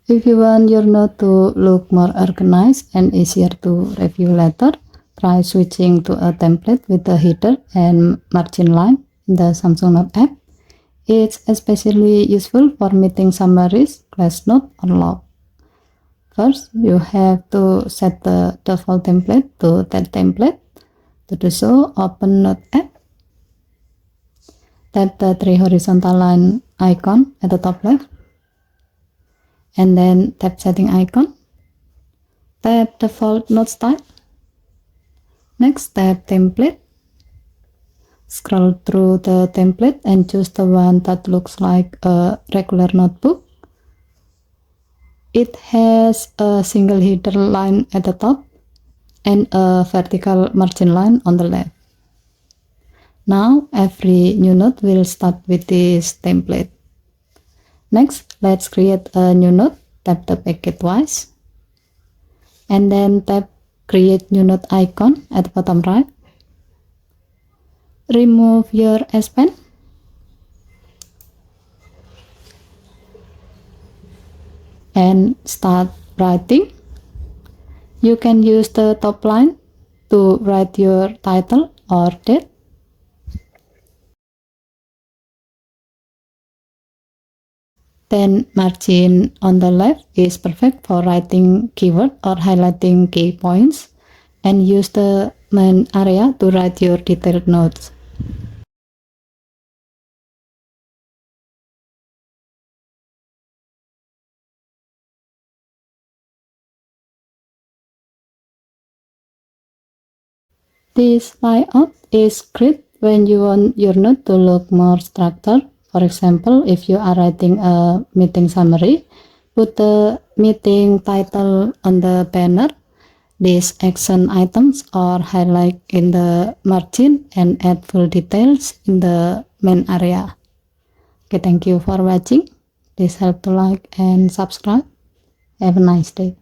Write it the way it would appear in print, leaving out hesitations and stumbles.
If you want your note to look more organized and easier to review later, try switching to a template with a header and margin line in the Samsung Note app. It's especially useful for meeting summaries, class note, or log. First, you have to set the default template to that template. To do so, open Note app. Tap the three horizontal line icon at the top left, and then tap setting icon. Tap default note style. Next, tap template. Scroll through the template and choose the one that looks like a regular notebook. It has a single header line at the top and a vertical margin line on the left. Now, every new note will start with this template. Next, let's create a new note. Tap the packet twice, and then tap create new note icon at the bottom right. Remove your S Pen and start writing. You can use the top line to write your title or date. Then margin on the left is perfect for writing keyword or highlighting key points, and use the main area to write your detailed notes. This layout is great when you want your note to look more structured. For example, if you are writing a meeting summary, put the meeting title on the banner. These action items are highlighted in the margin and add full details in the main area. Okay, thank you for watching. Please help to like and subscribe. Have a nice day.